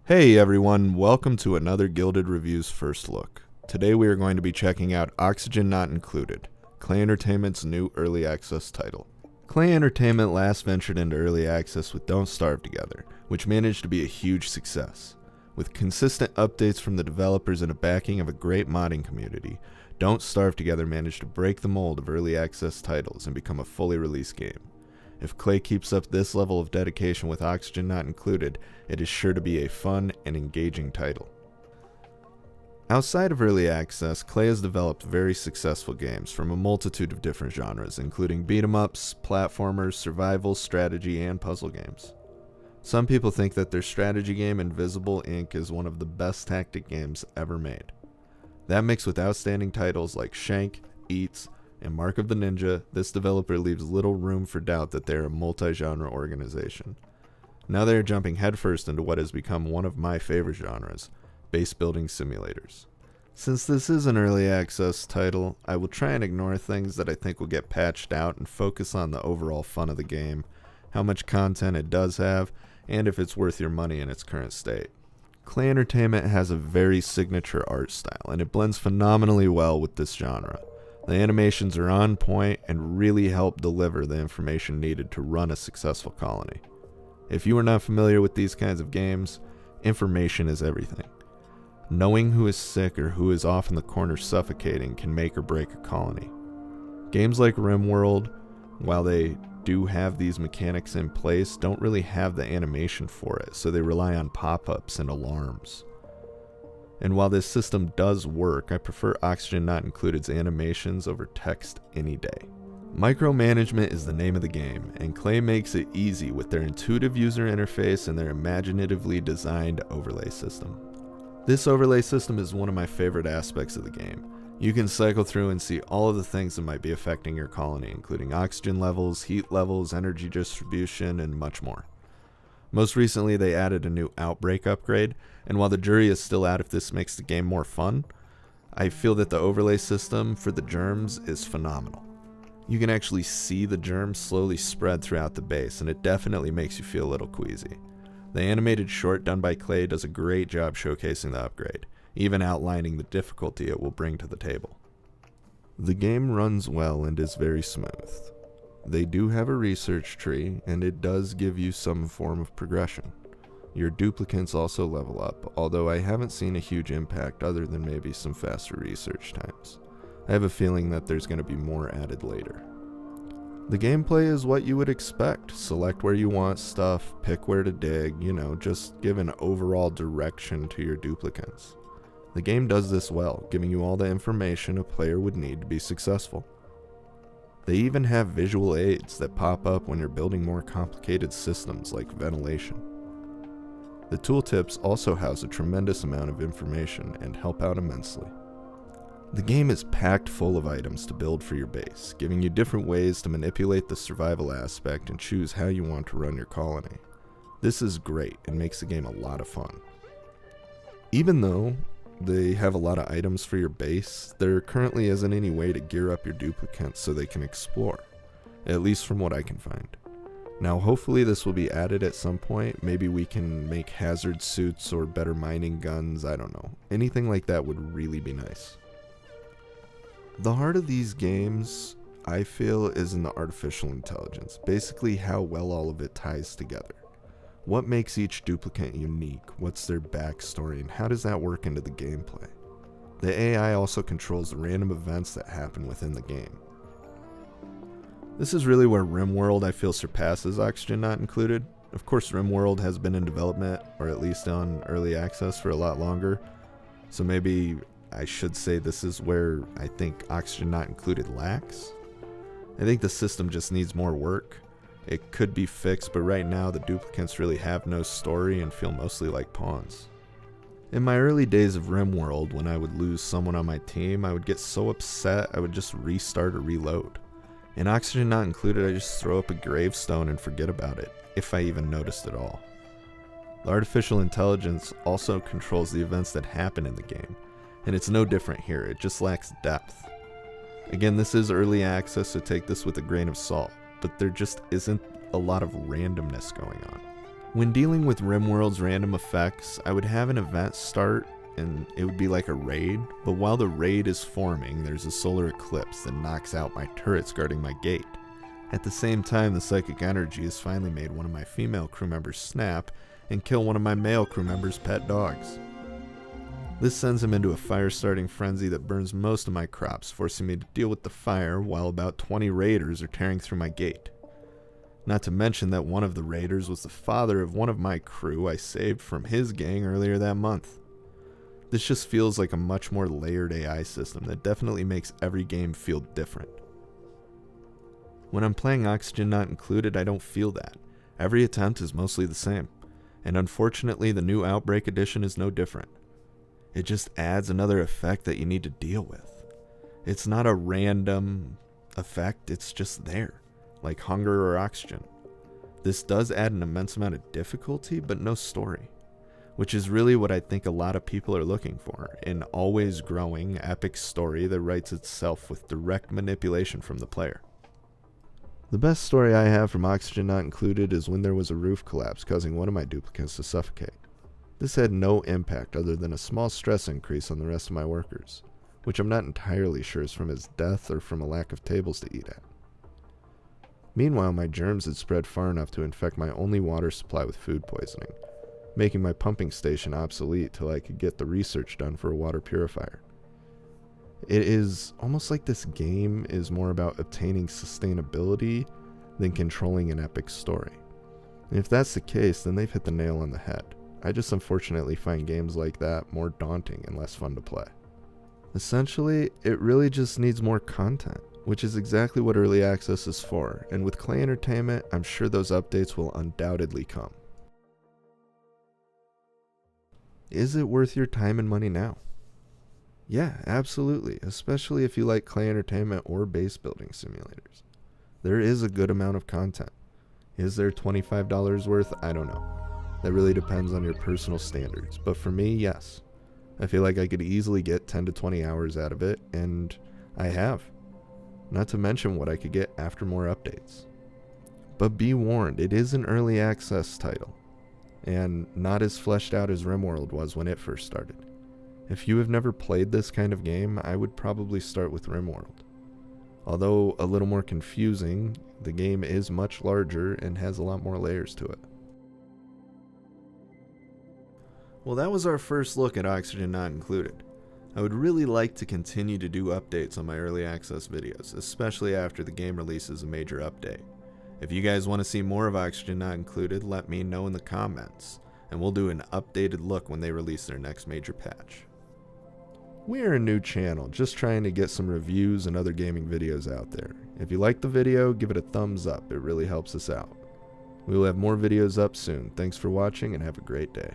Hey everyone, welcome to another Gilded Reviews First Look. Today we are going to be checking out Oxygen Not Included, Klei Entertainment's new early access title. Klei Entertainment last ventured into early access with Don't Starve Together, which managed to be a huge success. With consistent updates from the developers and a backing of a great modding community, Don't Starve Together managed to break the mold of early access titles and become a fully released game. If Klei keeps up this level of dedication with Oxygen Not Included, it is sure to be a fun and engaging title. Outside of early access, Klei has developed very successful games from a multitude of different genres, including beat-em-ups, platformers, survival, strategy, and puzzle games. Some people think that their strategy game Invisible, Inc. is one of the best tactic games ever made. That mixed with outstanding titles like Shank, Eats, and Mark of the Ninja, this developer leaves little room for doubt that they are a multi-genre organization. Now they are jumping headfirst into what has become one of my favorite genres, base building simulators. Since this is an early access title, I will try and ignore things that I think will get patched out and focus on the overall fun of the game, how much content it does have, and if it's worth your money in its current state. Klei Entertainment has a very signature art style, and it blends phenomenally well with this genre. The animations are on point and really help deliver the information needed to run a successful colony. If you are not familiar with these kinds of games, information is everything. Knowing who is sick or who is off in the corner suffocating can make or break a colony. Games like RimWorld, while they do have these mechanics in place, don't really have the animation for it, so they rely on pop-ups and alarms. And while this system does work, I prefer Oxygen Not Included's animations over text any day. Micromanagement is the name of the game, and Klei makes it easy with their intuitive user interface and their imaginatively designed overlay system. This overlay system is one of my favorite aspects of the game. You can cycle through and see all of the things that might be affecting your colony, including oxygen levels, heat levels, energy distribution, and much more. Most recently, they added a new Outbreak upgrade, and while the jury is still out if this makes the game more fun, I feel that the overlay system for the germs is phenomenal. You can actually see the germs slowly spread throughout the base, and it definitely makes you feel a little queasy. The animated short done by Klei does a great job showcasing the upgrade, even outlining the difficulty it will bring to the table. The game runs well and is very smooth. They do have a research tree, and it does give you some form of progression. Your duplicates also level up, although I haven't seen a huge impact other than maybe some faster research times. I have a feeling that there's going to be more added later. The gameplay is what you would expect. Select where you want stuff, pick where to dig, just give an overall direction to your duplicates. The game does this well, giving you all the information a player would need to be successful. They even have visual aids that pop up when you're building more complicated systems like ventilation. The tooltips also house a tremendous amount of information and help out immensely. The game is packed full of items to build for your base, giving you different ways to manipulate the survival aspect and choose how you want to run your colony. This is great and makes the game a lot of fun. Even though they have a lot of items for your base, there currently isn't any way to gear up your duplicates so they can explore, at least from what I can find. Now hopefully this will be added at some point. Maybe we can make hazard suits or better mining guns, I don't know. Anything like that would really be nice. The heart of these games, I feel, is in the artificial intelligence, basically how well all of it ties together. What makes each duplicate unique? What's their backstory, and how does that work into the gameplay? The AI also controls the random events that happen within the game. This is really where RimWorld I feel surpasses Oxygen Not Included. Of course, RimWorld has been in development, or at least on early access, for a lot longer, so maybe I should say this is where I think Oxygen Not Included lacks. I think the system just needs more work. It could be fixed, but right now the duplicates really have no story and feel mostly like pawns. In my early days of RimWorld, when I would lose someone on my team, I would get so upset I would just restart or reload. In Oxygen Not Included, I just throw up a gravestone and forget about it, if I even noticed at all. The artificial intelligence also controls the events that happen in the game, and it's no different here, it just lacks depth. Again, this is early access, so take this with a grain of salt, but there just isn't a lot of randomness going on. When dealing with RimWorld's random effects, I would have an event start and it would be like a raid, but while the raid is forming, there's a solar eclipse that knocks out my turrets guarding my gate. At the same time, the psychic energy has finally made one of my female crew members snap and kill one of my male crew members' pet dogs. This sends him into a fire-starting frenzy that burns most of my crops, forcing me to deal with the fire while about 20 raiders are tearing through my gate. Not to mention that one of the raiders was the father of one of my crew I saved from his gang earlier that month. This just feels like a much more layered AI system that definitely makes every game feel different. When I'm playing Oxygen Not Included, I don't feel that. Every attempt is mostly the same, and unfortunately the new Outbreak edition is no different. It just adds another effect that you need to deal with. It's not a random effect, it's just there, like hunger or oxygen. This does add an immense amount of difficulty, but no story, which is really what I think a lot of people are looking for, an always growing, epic story that writes itself with direct manipulation from the player. The best story I have from Oxygen Not Included is when there was a roof collapse causing one of my duplicates to suffocate. This had no impact other than a small stress increase on the rest of my workers, which I'm not entirely sure is from his death or from a lack of tables to eat at. Meanwhile, my germs had spread far enough to infect my only water supply with food poisoning, making my pumping station obsolete till I could get the research done for a water purifier. It is almost like this game is more about obtaining sustainability than controlling an epic story. And if that's the case, then they've hit the nail on the head. I just unfortunately find games like that more daunting and less fun to play. Essentially, it really just needs more content, which is exactly what Early Access is for, and with Klei Entertainment, I'm sure those updates will undoubtedly come. Is it worth your time and money now? Yeah, absolutely, especially if you like Klei Entertainment or base building simulators. There is a good amount of content. Is there $25 worth? I don't know. That really depends on your personal standards, but for me, yes. I feel like I could easily get 10 to 20 hours out of it, and I have. Not to mention what I could get after more updates. But be warned, it is an early access title, and not as fleshed out as RimWorld was when it first started. If you have never played this kind of game, I would probably start with RimWorld. Although a little more confusing, the game is much larger and has a lot more layers to it. Well, that was our first look at Oxygen Not Included. I would really like to continue to do updates on my early access videos, especially after the game releases a major update. If you guys want to see more of Oxygen Not Included, let me know in the comments, and we'll do an updated look when they release their next major patch. We're a new channel, just trying to get some reviews and other gaming videos out there. If you like the video, give it a thumbs up, it really helps us out. We will have more videos up soon. Thanks for watching and have a great day.